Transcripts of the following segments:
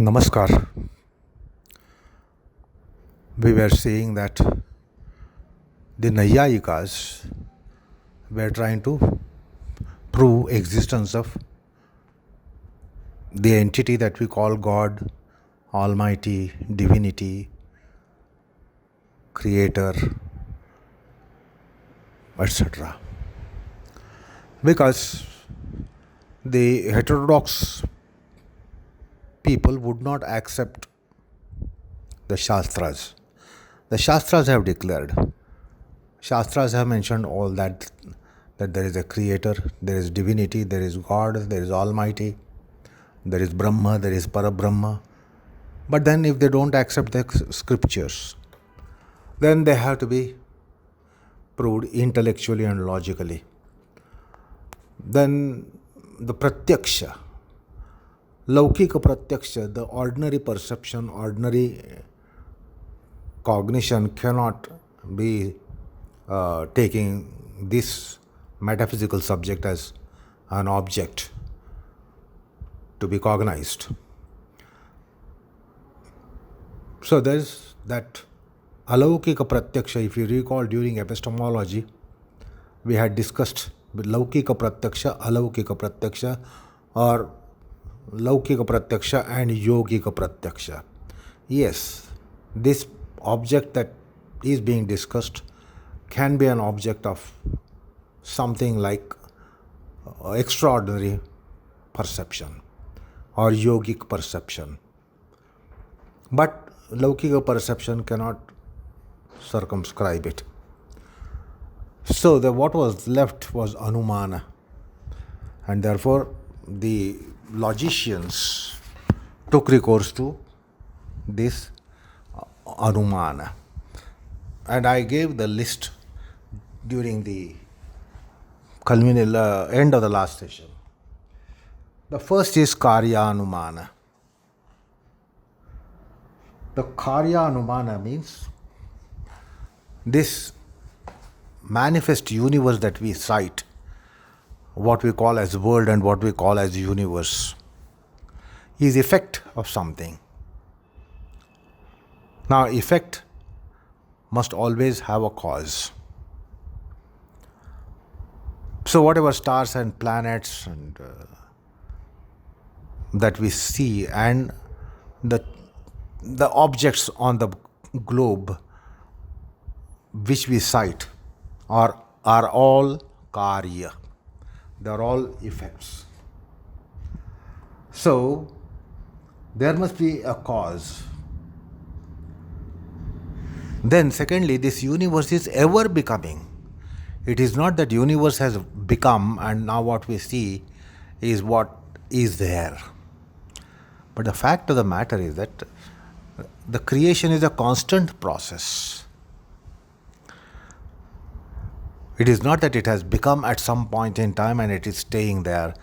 Namaskar. We were saying that the Nyayakusumanjali were trying to prove existence of the entity that we call God, Almighty, Divinity, Creator, etc. Because the heterodox people would not accept the Shastras. The Shastras have declared, Shastras have mentioned all that there is a creator, there is divinity, there is God, there is Almighty, there is Brahma, there is Parabrahma. But then if they don't accept the scriptures, then they have to be proved intellectually and logically. Then the pratyaks, laukika pratyaks, the ordinary perception, ordinary cognition cannot be taking this metaphysical subject as an object to be cognized. So there is that Alaukika pratyaksha. If you recall, during epistemology, we had discussed laukika pratyaksha, alaukika pratyaksha, or laukika pratyaksha and yogika pratyaksha. Yes, this object that is being discussed can be an object of something like extraordinary perception or yogic perception. But laukika perception cannot circumscribe it. So what was left was anumana. And therefore the logicians took recourse to this anumana. And I gave the list during the end of the last session. The first is Karyanumana. The Karyanumana means this manifest universe that we cite, what we call as world and what we call as universe, is effect of something. Now, effect must always have a cause. So whatever stars and planets and that we see and the objects on the globe which we cite are all carya. They are all effects. So there must be a cause. Then secondly, this universe is ever becoming. It is not that universe has become and now what we see is what is there. But the fact of the matter is that the creation is a constant process. It is not that it has become at some point in time and it is staying there.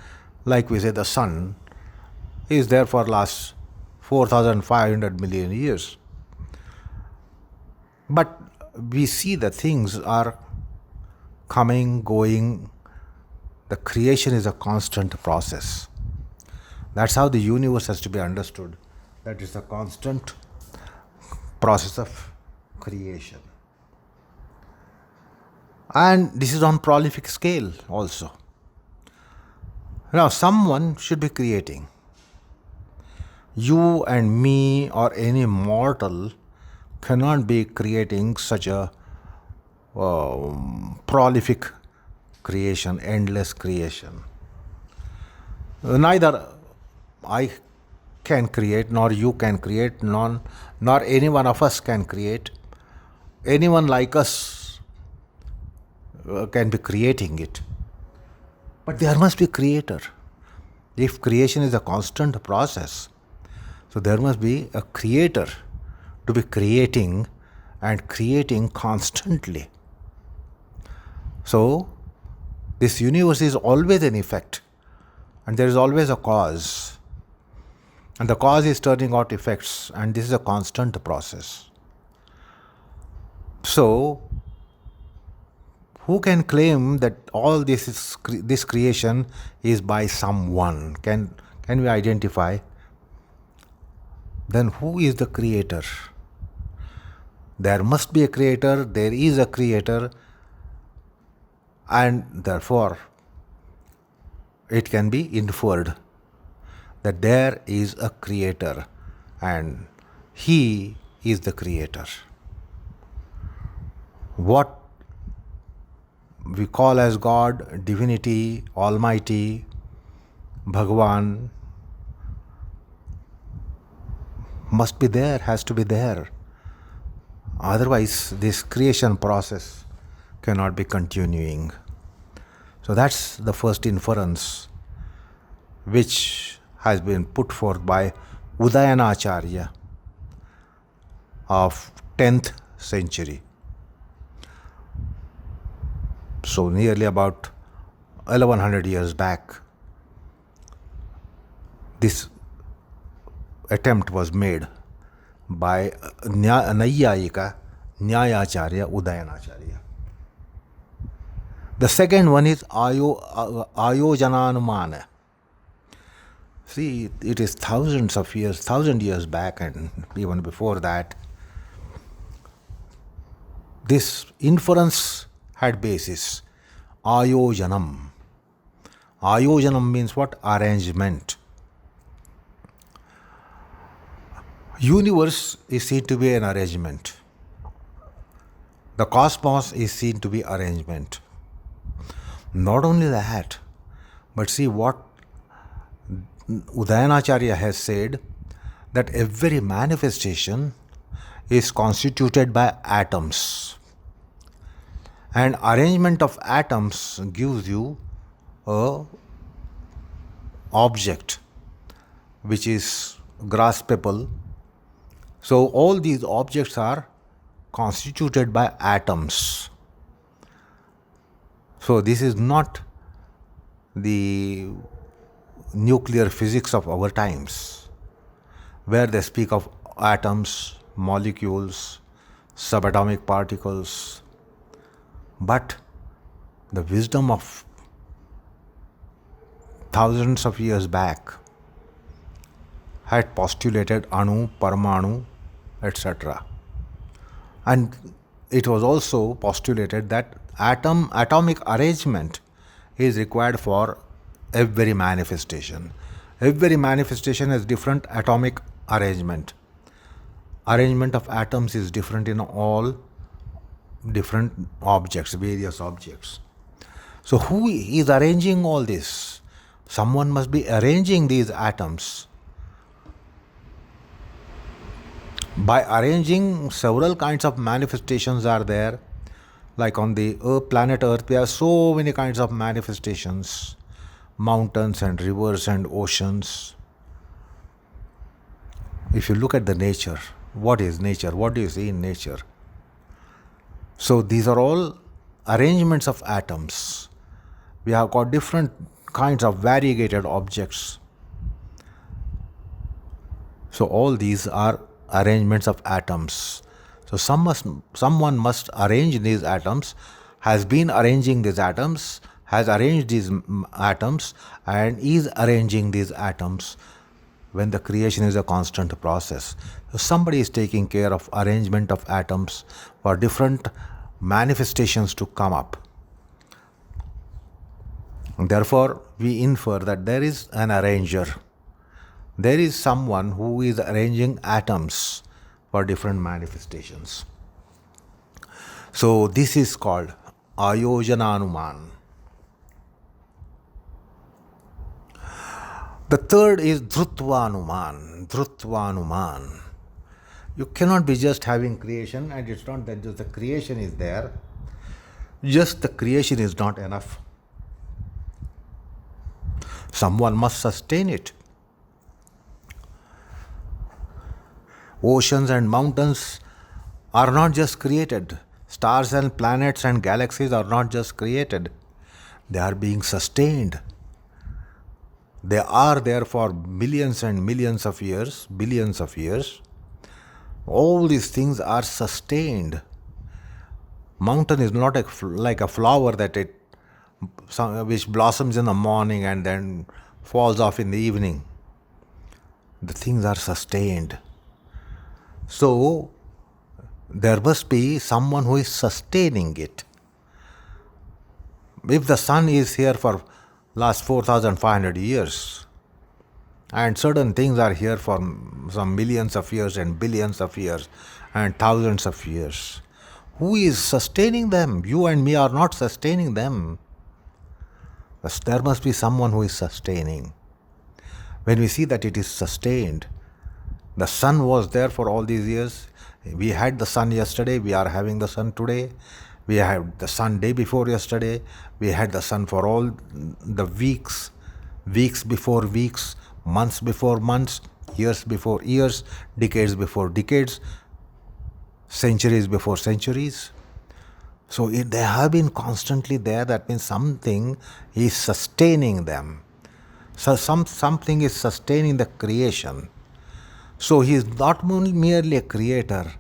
Like we say, the sun is there for last 4,500 million years. But we see that things are coming, going. The creation is a constant process. That's how the universe has to be understood. That is a constant process of creation. And this is on prolific scale also. Now, someone should be creating. You and me or any mortal cannot be creating such a prolific creation, endless creation. Neither I can create, nor you can create, nor any one of us can create. Anyone like us can be creating it. But there must be a creator. If creation is a constant process, so there must be a creator to be creating and creating constantly. So this universe is always an effect and there is always a cause. And the cause is turning out effects, and this is a constant process. So who can claim that all this creation is by someone? Can we identify? then who is the creator? There must be a creator, there is a creator, and therefore it can be inferred that there is a creator and he is the creator. What we call as God, divinity, Almighty, Bhagawan, must be there, has to be there. Otherwise, this creation process cannot be continuing. So that's the first inference which has been put forth by Udayanacharya of 10th century. So nearly about 1100 years back, this attempt was made by Nyayakusumanjali Udayanacharya. The second one is Ayojananumana. See, it is thousand years back, and even before that, this inference had basis. Ayojanam. Ayojanam means what? Arrangement. Universe is seen to be an arrangement. The cosmos is seen to be arrangement. Not only that, but see what Udayanacharya has said, that every manifestation is constituted by atoms. And arrangement of atoms gives you a object which is graspable. So all these objects are constituted by atoms. So this is not the nuclear physics of our times, where they speak of atoms, molecules, subatomic particles. But the wisdom of thousands of years back had postulated anu, parmanu, etc. And it was also postulated that atomic arrangement is required for every manifestation. Every manifestation has different atomic arrangement. Arrangement of atoms is different in all different objects, various objects. So who is arranging all this? Someone must be arranging these atoms. By arranging, several kinds of manifestations are there. Like on the planet Earth, there are so many kinds of manifestations. Mountains and rivers and oceans. If you look at the nature, what is nature? What do you see in nature? So these are all arrangements of atoms. We have got different kinds of variegated objects. So all these are arrangements of atoms. So someone must arrange these atoms, has been arranging these atoms, has arranged these atoms, and is arranging these atoms when the creation is a constant process. So somebody is taking care of arrangement of atoms for different manifestations to come up. Therefore, we infer that there is an arranger. There is someone who is arranging atoms for different manifestations. So this is called Ayojananumana. The third is Dhrtyanumana. You cannot be just having creation, and it's not that just the creation is there. Just the creation is not enough. Someone must sustain it. Oceans and mountains are not just created. Stars and planets and galaxies are not just created. They are being sustained. They are there for millions and millions of years, billions of years. All these things are sustained. Mountain is not like a flower which blossoms in the morning and then falls off in the evening. The things are sustained. So there must be someone who is sustaining it. If the sun is here for last 4,500 years, and certain things are here for some millions of years and billions of years and thousands of years, who is sustaining them? You and me are not sustaining them. But there must be someone who is sustaining. When we see that it is sustained, the sun was there for all these years. We had the sun yesterday, we are having the sun today. We had the sun day before yesterday. We had the sun for all the weeks, weeks before weeks, months before months, years before years, decades before decades, centuries before centuries. So they have been constantly there. That means something is sustaining them. So something is sustaining the creation. So he is not merely a creator,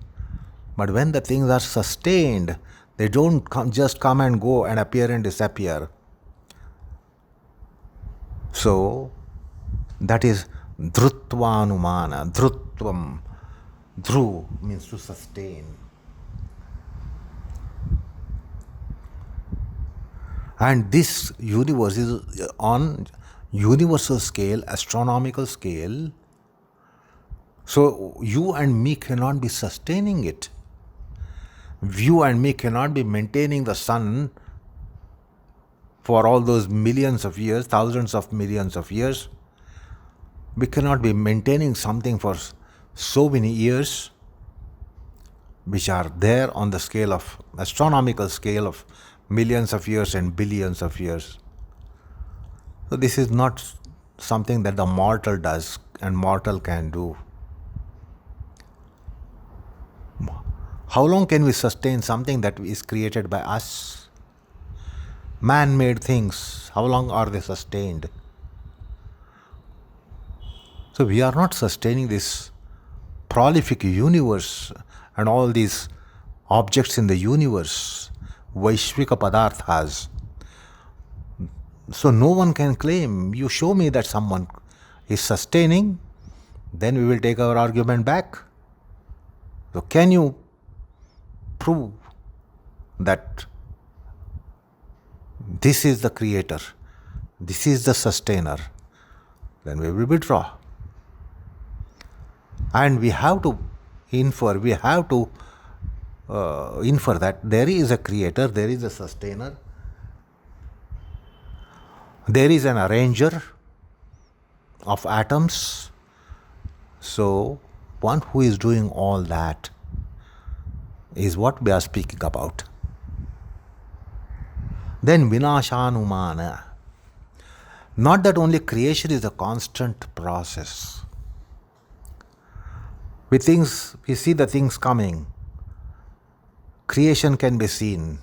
but when the things are sustained, they don't just come and go and appear and disappear. So that is Dhrtyanumana, Dhrutvam. Dhru means to sustain. And this universe is on universal scale, astronomical scale. So you and me cannot be sustaining it. You and me cannot be maintaining the sun for all those millions of years, thousands of millions of years. We cannot be maintaining something for so many years, which are there on the scale of, astronomical scale of millions of years and billions of years. So this is not something that the mortal does and mortal can do. How long can we sustain something that is created by us? Man-made things, how long are they sustained? So we are not sustaining this prolific universe and all these objects in the universe, Vaishvika Padarthas. So no one can claim, you show me that someone is sustaining, then we will take our argument back. So can you prove that this is the creator, this is the sustainer? Then we will withdraw. And we have to infer that there is a creator, there is a sustainer, there is an arranger of atoms. So one who is doing all that is what we are speaking about. Then Vinashanumana. Not that only creation is a constant process. We see the things coming. Creation can be seen.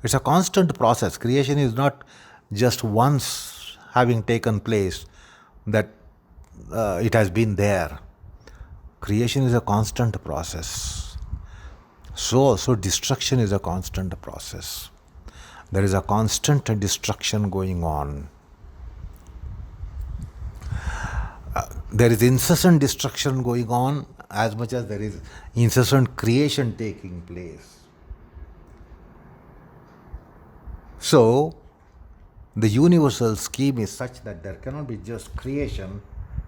It's a constant process. Creation is not just once having taken place that it has been there. Creation is a constant process. So also destruction is a constant process. There is a constant destruction going on. There is incessant destruction going on as much as there is incessant creation taking place. So, the universal scheme is such that there cannot be just creation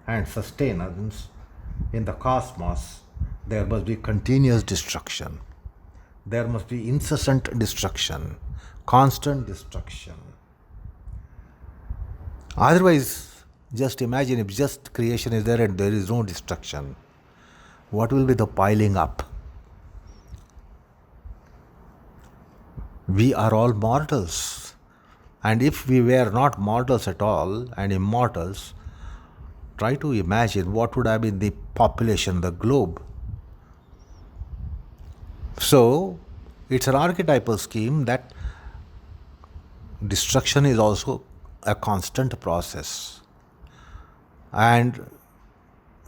and sustenance in the cosmos. There must be continuous destruction. There must be incessant destruction, constant destruction. Otherwise, just imagine if just creation is there and there is no destruction. What will be the piling up? We are all mortals. And if we were not mortals at all and immortals, try to imagine what would have been the population, the globe. So, it's an archetypal scheme that destruction is also a constant process. And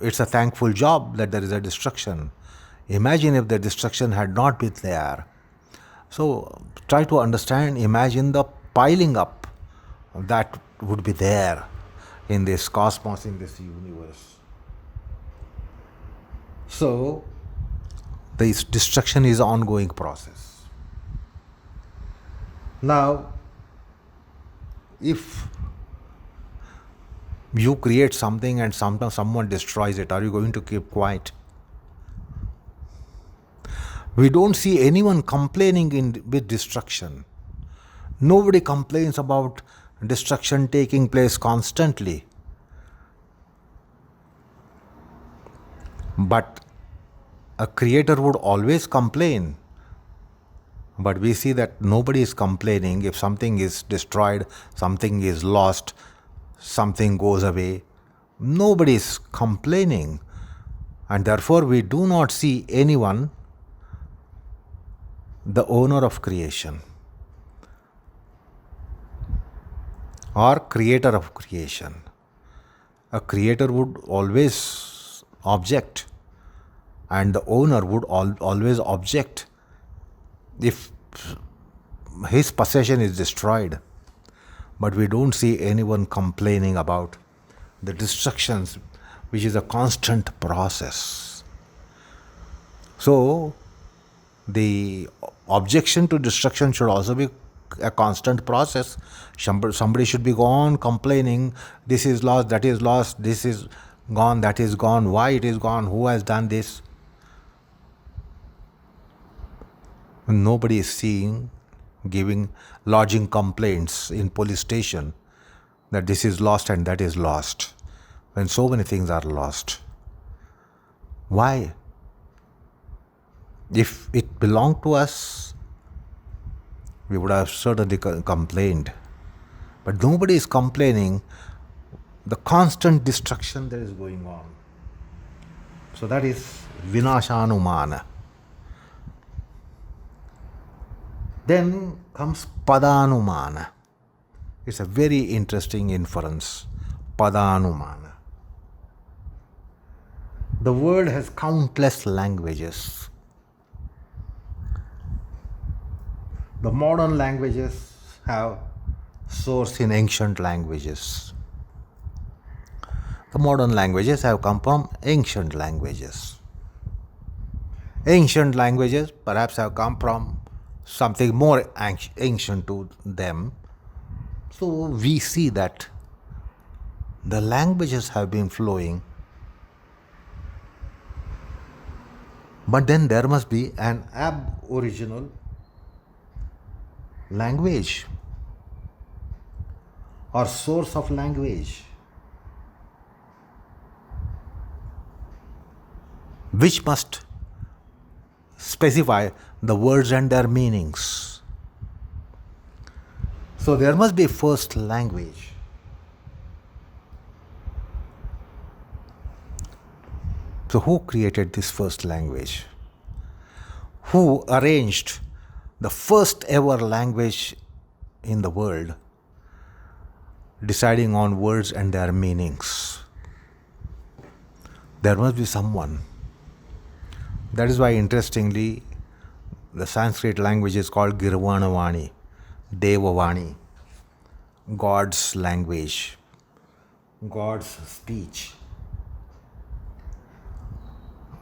it's a thankful job that there is a destruction. Imagine if the destruction had not been there. So try to understand, imagine the piling up that would be there in this cosmos, in this universe. So The destruction is an ongoing process. Now, if you create something and sometimes someone destroys it, are you going to keep quiet? We don't see anyone complaining with destruction. Nobody complains about destruction taking place constantly. But a creator would always complain. But we see that nobody is complaining if something is destroyed, something is lost, something goes away. Nobody is complaining. And therefore we do not see anyone the owner of creation or creator of creation. A creator would always object, and the owner would always object if his possession is destroyed. But we don't see anyone complaining about the destructions, which is a constant process. So the objection to destruction should also be a constant process. Somebody should be gone complaining, this is lost, that is lost, this is gone, that is gone, why it is gone, who has done this. Nobody is seeing, lodging complaints in police station that this is lost and that is lost, when so many things are lost. Why? If it belonged to us, we would have certainly complained. But nobody is complaining the constant destruction that is going on. So that is Vinashanumana. Then comes Padanumana. It's a very interesting inference. Padanumana. The world has countless languages. The modern languages have source in ancient languages. The modern languages have come from ancient languages. Ancient languages perhaps have come from something more ancient to them. So we see that the languages have been flowing, but then there must be an aboriginal language or source of language which must specify the words and their meanings. So there must be first language. So who created this first language? Who arranged the first ever language in the world, deciding on words and their meanings? There must be someone. That is why, interestingly, the Sanskrit language is called Girvanavani, Devavani, God's language, God's speech.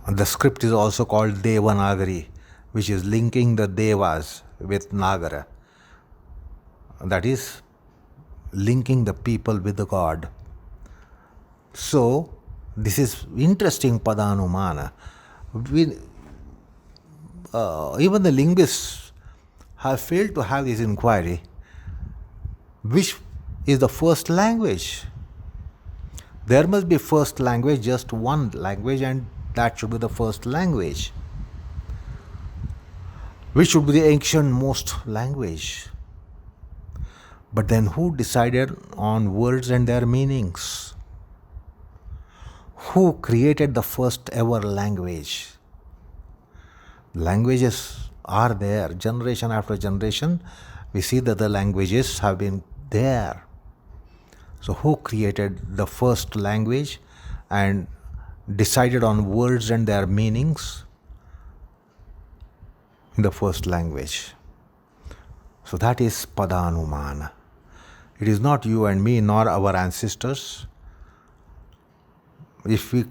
The script is also called Devanagari, which is linking the Devas with Nagara. That is, linking the people with the God. So, this is interesting Padanumana. Even the linguists have failed to have this inquiry. Which is the first language? There must be first language, just one language, and that should be the first language. Which should be the ancient most language? But then who decided on words and their meanings? Who created the first ever language? Languages are there. Generation after generation, we see that the languages have been there. So who created the first language and decided on words and their meanings in the first language? So that is Padanumana. It is not you and me nor our ancestors. If we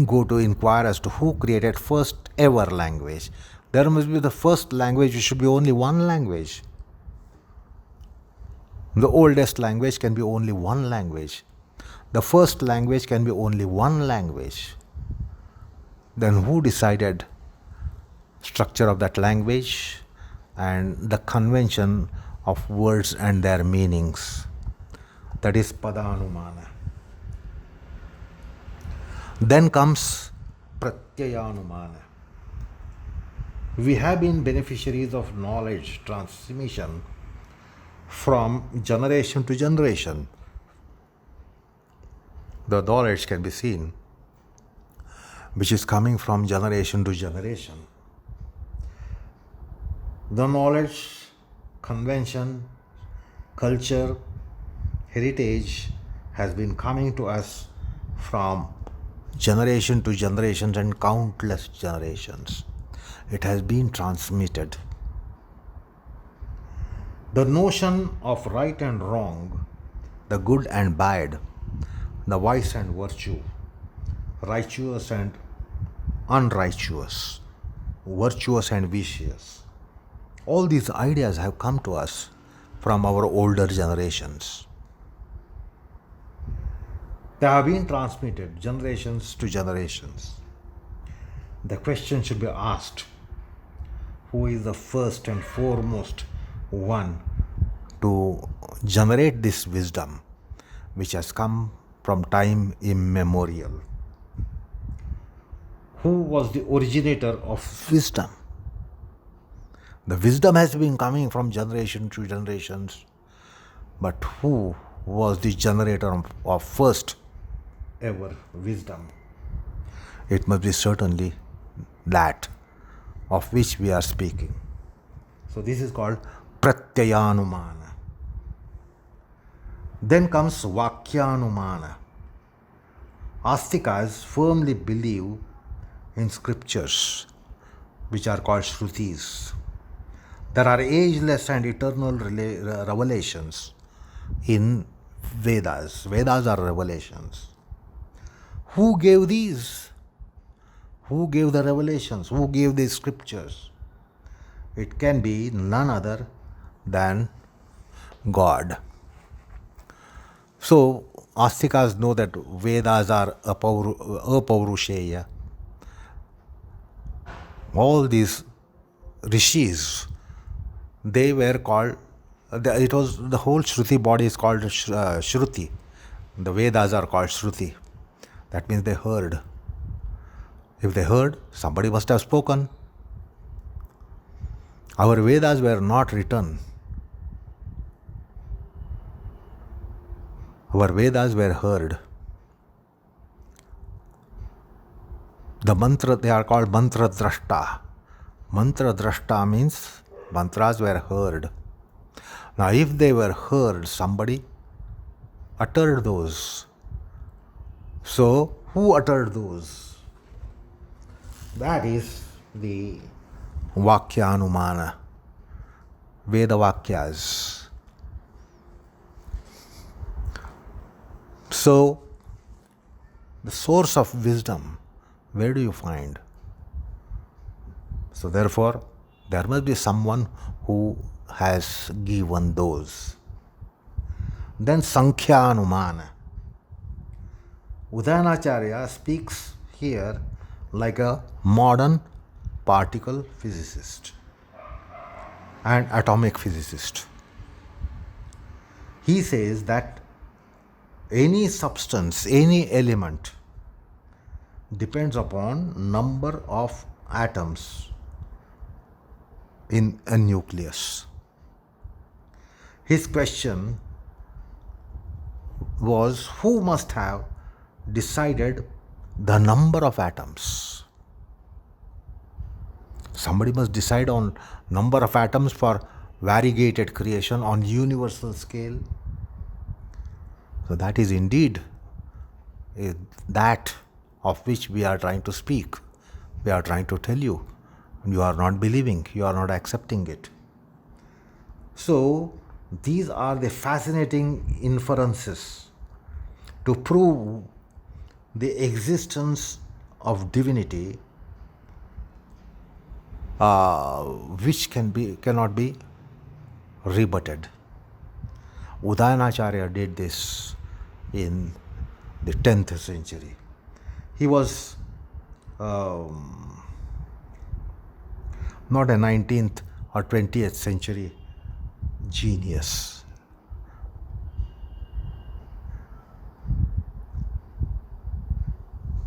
go to inquire as to who created first ever language. There must be the first language, which should be only one language. The oldest language can be only one language. The first language can be only one language. Then who decided structure of that language and the convention of words and their meanings? That is Padanumana. Then comes Pratyayanumana. We have been beneficiaries of knowledge transmission from generation to generation. The knowledge can be seen, which is coming from generation to generation. The knowledge, convention, culture, heritage has been coming to us from generation to generations and countless generations. It has been transmitted. The notion of right and wrong, the good and bad, the vice and virtue, righteous and unrighteous, virtuous and vicious, all these ideas have come to us from our older generations. They have been transmitted generations to generations. The question should be asked, who is the first and foremost one to generate this wisdom which has come from time immemorial? Who was the originator of wisdom? The wisdom has been coming from generation to generations, but who was the generator of first ever wisdom? It must be certainly that of which we are speaking. So this is called Pratyayanumana. Then comes Vakyanumana. Astikas firmly believe in scriptures which are called Shrutis. There are ageless and eternal revelations in Vedas. Vedas are revelations. Who gave these? Who gave the revelations? Who gave these scriptures? It can be none other than God. So, Astikas know that Vedas are apaurushaya. All these rishis, they were called, it was the whole Shruti body is called Shruti. The Vedas are called Shruti. That means they heard. If they heard, somebody must have spoken. Our Vedas were not written. Our Vedas were heard. The mantra, they are called mantra drashta. Mantra drashta means mantras were heard. Now, if they were heard, somebody uttered those. So, who uttered those? That is the Vakyanumana, Veda Vakyas. So, the source of wisdom, where do you find? So, therefore, there must be someone who has given those. Then Sankhyanumana. Udayanacharya speaks here like a modern particle physicist and atomic physicist. He says that any substance, any element depends upon number of atoms in a nucleus. His question was, who must have decided the number of atoms? Somebody must decide on number of atoms for variegated creation on universal scale. So that is indeed that of which we are trying to speak. We are trying to tell you. You are not believing, you are not accepting it. So these are the fascinating inferences to prove the existence of divinity which cannot be rebutted. Udayanacharya did this in the 10th century. He was not a 19th or 20th century genius.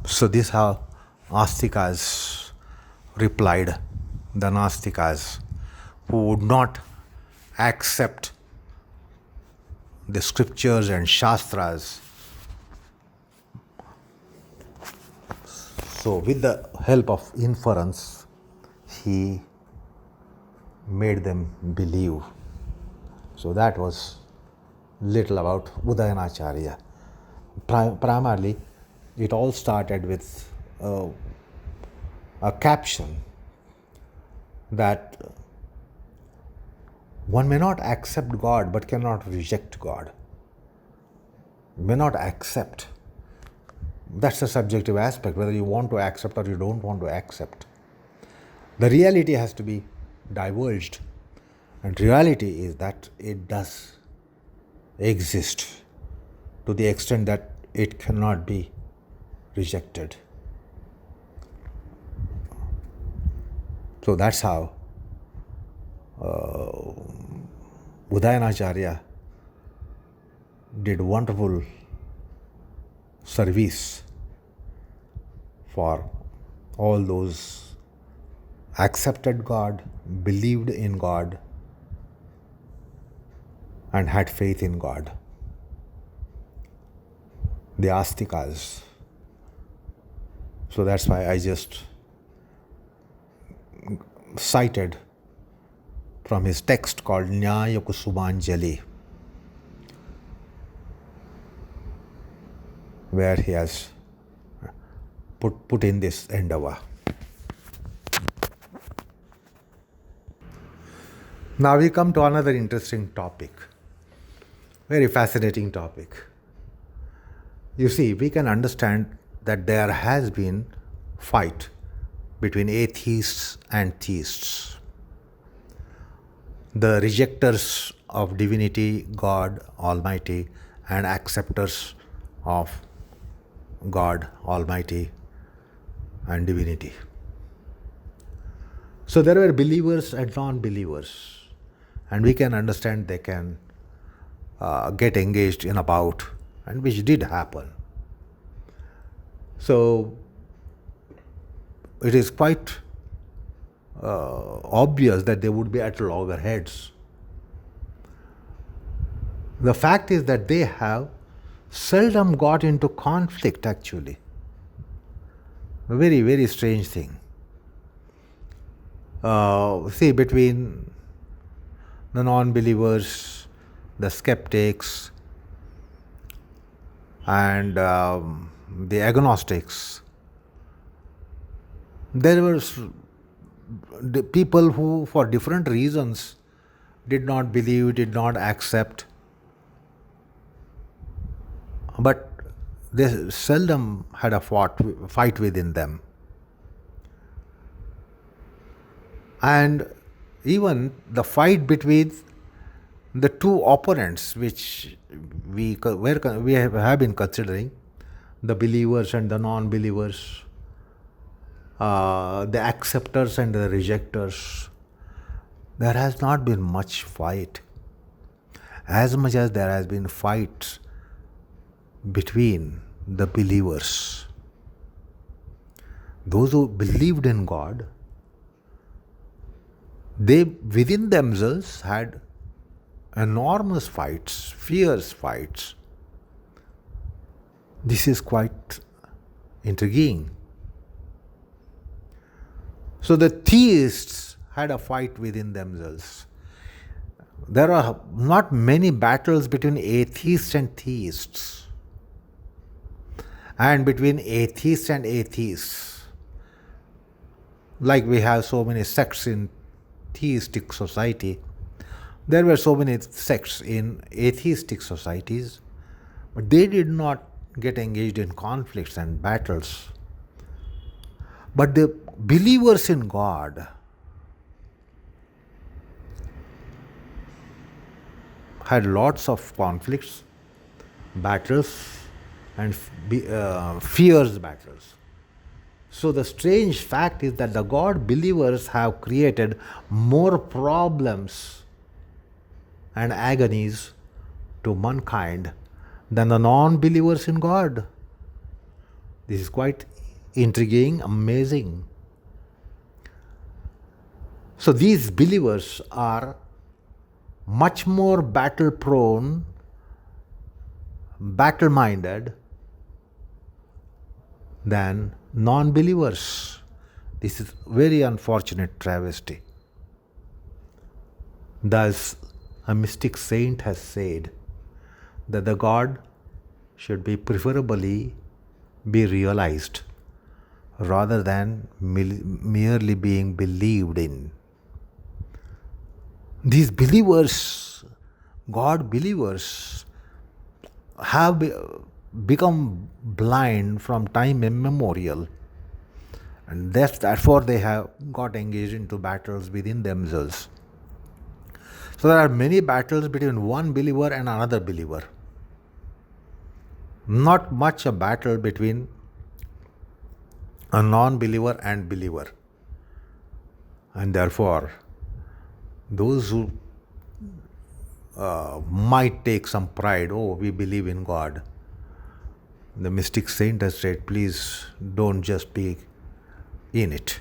So this is how Astikas replied, the Nastikas, who would not accept the scriptures and shastras. So with the help of inference, he made them believe. So that was little about Udayanacharya. Primarily, it all started with a caption that one may not accept God but cannot reject God. May not accept. That's a subjective aspect, whether you want to accept or you don't want to accept. The reality has to be divulged. And reality is that it does exist to the extent that it cannot be rejected. So that's how Udayanacharya did wonderful service for all those accepted God, believed in God, and had faith in God. The Astikas. So that's why I just cited from his text called Nyayakusumanjali, where he has put in this endeavor. Now we come to another interesting topic, very fascinating topic. You see, we can understand that there has been fight between atheists and theists. The rejectors of divinity, God Almighty, and acceptors of God Almighty and divinity. So there were believers and non-believers, and we can understand they can get engaged in a bout, and which did happen. So it is quite obvious that they would be at loggerheads. The fact is that they have seldom got into conflict actually. A very, very strange thing. See, between the non-believers, the skeptics, and the agnostics, there were the people who, for different reasons, did not believe, did not accept, but they seldom had a fight within them. And even the fight between the two opponents, which we have been considering, the believers and the non-believers, the acceptors and the rejectors, there has not been much fight. As much as there has been fights between the believers. Those who believed in God, they within themselves had enormous fights, fierce fights. This is quite intriguing. So the theists had a fight within themselves. There are not many battles between atheists and theists, and between atheists and atheists. Like we have so many sects in theistic society, there were so many sects in atheistic societies, but they did not get engaged in conflicts and battles. But the believers in God had lots of conflicts, battles, and fierce battles. So the strange fact is that the God believers have created more problems and agonies to mankind than the non-believers in God. This is quite intriguing, amazing. So these believers are much more battle-prone, battle-minded than non-believers. This is very unfortunate travesty. Thus, a mystic saint has said that the God should be preferably be realized rather than merely being believed in. These believers, God believers, have become blind from time immemorial, and therefore they have got engaged into battles within themselves. So there are many battles between one believer and another believer. Not much a battle between a non-believer and believer. And therefore, those who might take some pride, oh, we believe in God. The mystic saint has said, please don't just be in it.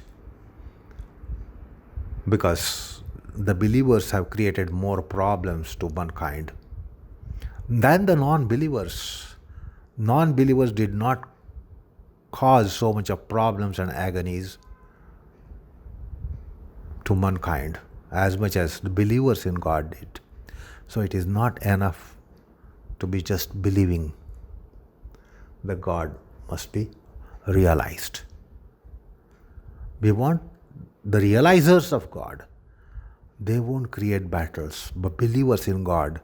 Because the believers have created more problems to mankind than the non-believers. Non-believers did not cause so much of problems and agonies to mankind as much as the believers in God did. So it is not enough to be just believing. The God must be realized. We want the realizers of God. They won't create battles, but believers in God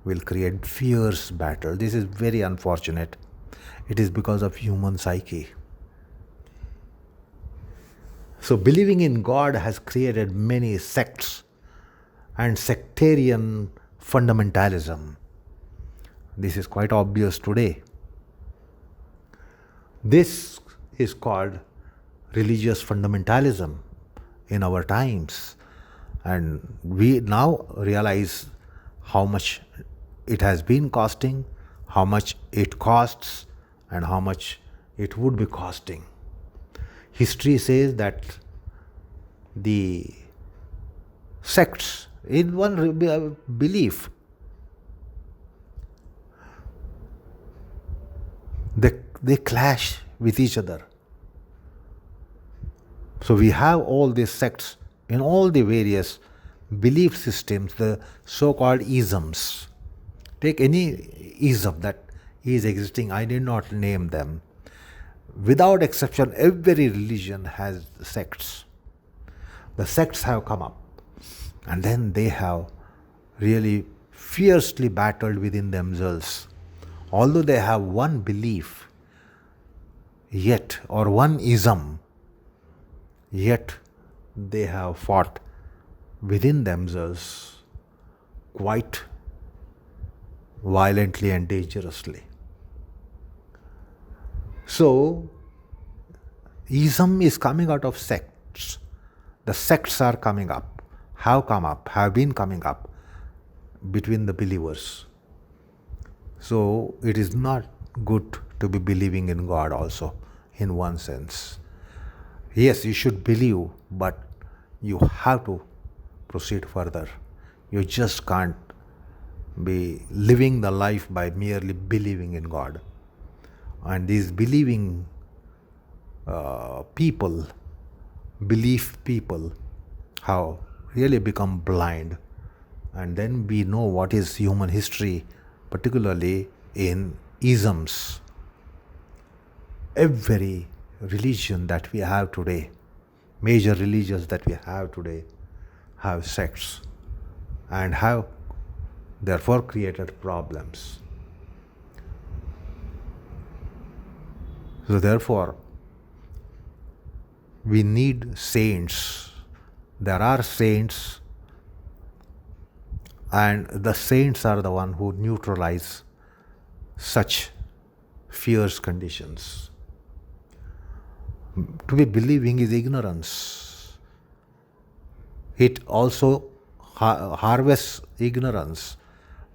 will create fierce battle. This is very unfortunate. It is because of human psyche. So believing in God has created many sects and sectarian fundamentalism. This is quite obvious today. This is called religious fundamentalism in our times. And we now realize how much it has been costing, how much it costs, and how much it would be costing. History says that the sects in one belief, they clash with each other. So we have all these sects in all the various belief systems, the so-called isms. Take any ism that is existing, I did not name them. Without exception, every religion has sects. The sects have come up, and then they have really fiercely battled within themselves. Although they have one belief, yet, or one ism, yet they have fought within themselves quite violently and dangerously. So, ism is coming out of sects. The sects are coming up, have come up, have been coming up between the believers. So, it is not good to be believing in God also, in one sense. Yes, you should believe, but you have to proceed further. You just can't be living the life by merely believing in God. And these believing people, belief people, have really become blind. And then we know what is human history, particularly in isms. Every religion that we have today, major religions that we have today, have sects and have therefore created problems. So therefore, we need saints. There are saints, and the saints are the one who neutralize such fierce conditions. To be believing is ignorance. It also harvests ignorance,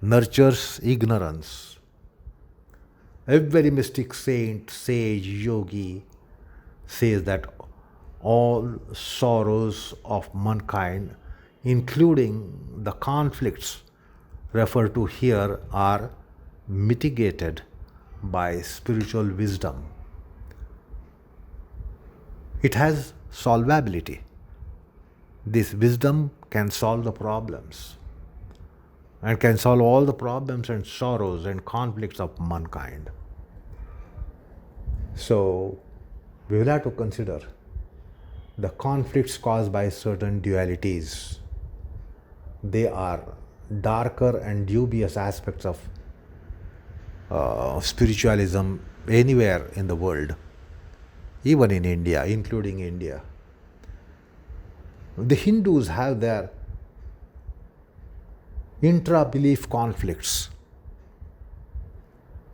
nurtures ignorance. Every mystic saint, sage, yogi says that all sorrows of mankind, including the conflicts referred to here, are mitigated by spiritual wisdom. It has solvability. This wisdom can solve the problems and can solve all the problems and sorrows and conflicts of mankind. So, we will have to consider the conflicts caused by certain dualities. They are darker and dubious aspects of spiritualism anywhere in the world, even in India, including India. The Hindus have their intra-belief conflicts,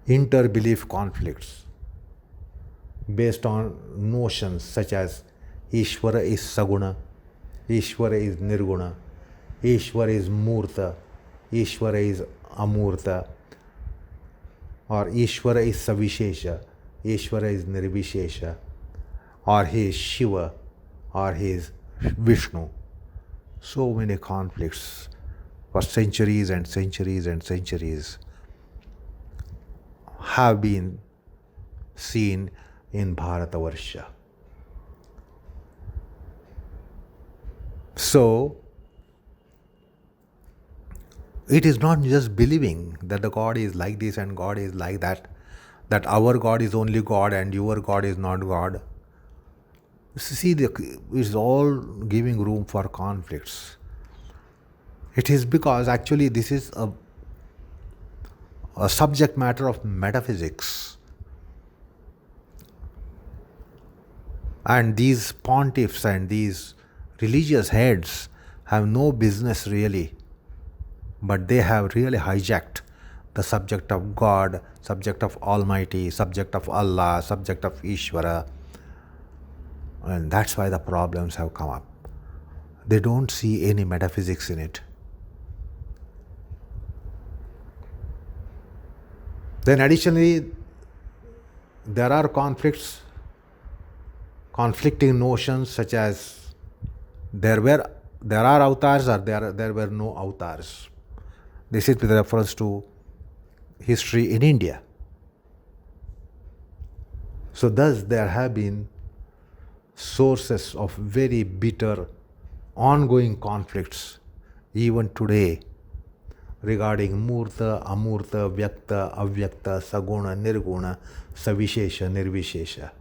inter-belief conflicts based on notions such as Ishvara is Saguna, Ishvara is Nirguna, Ishvara is Murta, Ishvara is Amurta, or Ishvara is Savishesha, Ishvara is Nirvishesha, or he is Shiva, or he is Vishnu. So many conflicts for centuries and centuries and centuries have been seen in Bharatavarsha. So, it is not just believing that the God is like this and God is like that, that our God is only God and your God is not God. See, it's all giving room for conflicts. It is because actually this is a subject matter of metaphysics. And these pontiffs and these religious heads have no business really, but they have really hijacked the subject of God, subject of Almighty, subject of Allah, subject of Ishvara. And that's why the problems have come up. They don't see any metaphysics in it. Then additionally, there are conflicting notions such as there are avatars or there were no avatars. This is with reference to history in India. So thus there have been sources of very bitter ongoing conflicts even today regarding Murta, Amurta, Vyakta, Avyakta, Saguna, Nirguna, Savishesha, Nirvishesha.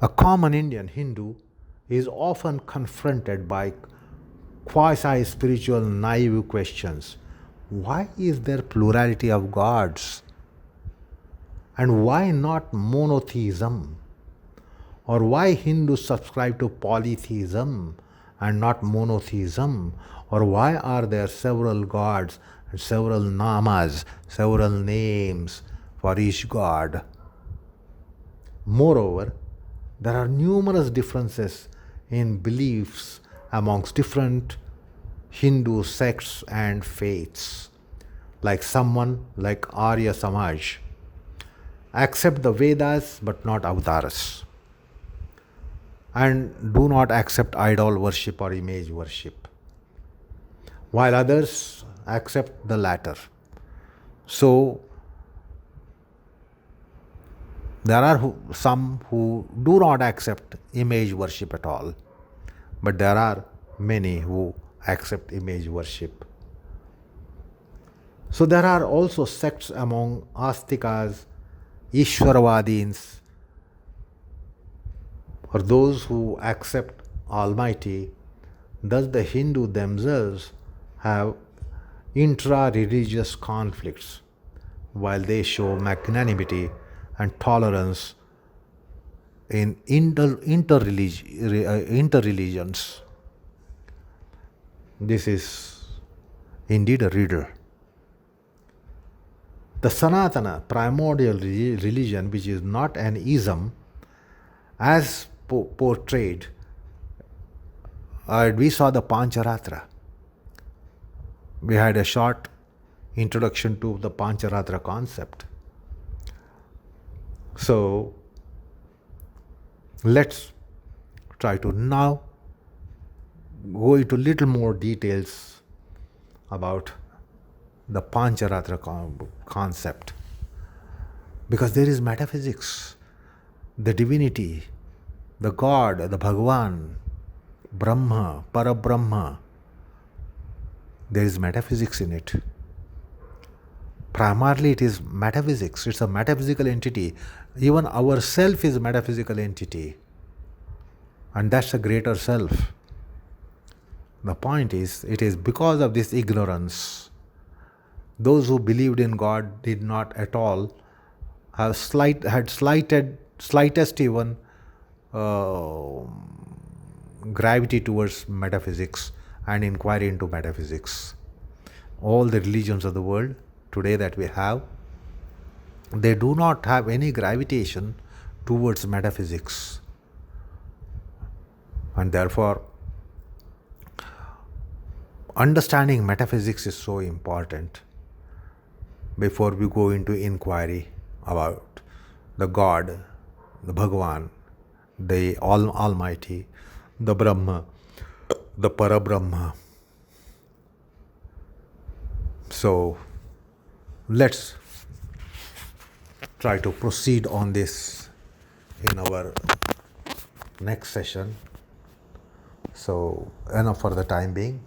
A common Indian Hindu is often confronted by quasi-spiritual naive questions. Why is there plurality of gods? And why not monotheism? Or why Hindus subscribe to polytheism and not monotheism? Or why are there several gods and several namas, several names for each god? Moreover, there are numerous differences in beliefs amongst different Hindu sects and faiths. Like someone like Arya Samaj accept the Vedas but not avatars, and do not accept idol worship or image worship, while others accept the latter. So, there are some who do not accept image worship at all, but there are many who accept image worship. So there are also sects among astikas, Ishwaravadins, or those who accept Almighty. Thus the Hindu themselves have intra-religious conflicts, while they show magnanimity and tolerance in interreligions. This is indeed a riddle. The Sanatana, primordial religion, which is not an ism, as portrayed, we saw the Pancharatra. We had a short introduction to the Pancharatra concept. So, let's try to now go into little more details about the Pancharatra concept, because there is metaphysics, the divinity, the God, the Bhagavan, Brahma, Parabrahma. There is metaphysics in it. Primarily it is metaphysics. It's a metaphysical entity. Even our self is a metaphysical entity. And that's a greater self. The point is, it is because of this ignorance, those who believed in God did not at all have slightest even gravity towards metaphysics and inquiry into metaphysics. All the religions of the world today that we have, they do not have any gravitation towards metaphysics. And therefore, understanding metaphysics is so important before we go into inquiry about the God, the Bhagavan, the Almighty, the Brahma, the Parabrahma. So, let's try to proceed on this in our next session. So, enough for the time being.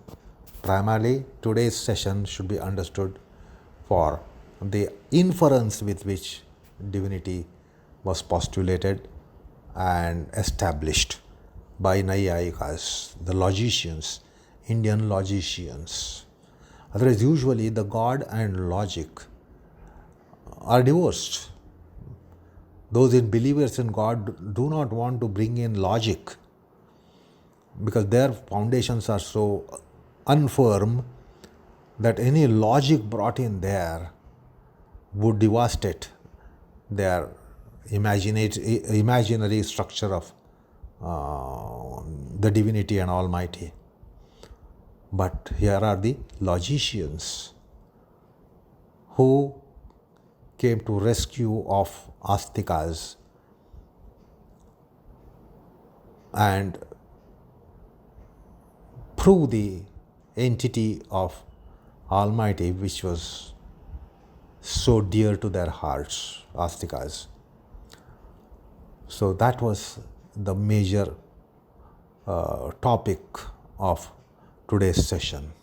Primarily, today's session should be understood for the inference with which divinity was postulated and established by Nyayayikas, the logicians, Indian logicians. Otherwise, usually the God and logic are divorced. Those believers in God do not want to bring in logic because their foundations are so unfirm that any logic brought in there would devastate their imaginary structure of the divinity and Almighty. But here are the logicians who came to rescue of astikas and prove the entity of Almighty, which was so dear to their hearts, astikas. So that was the major topic of today's session.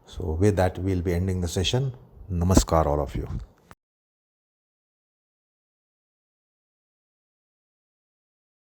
So with that, we'll be ending the session. Namaskar, all of you.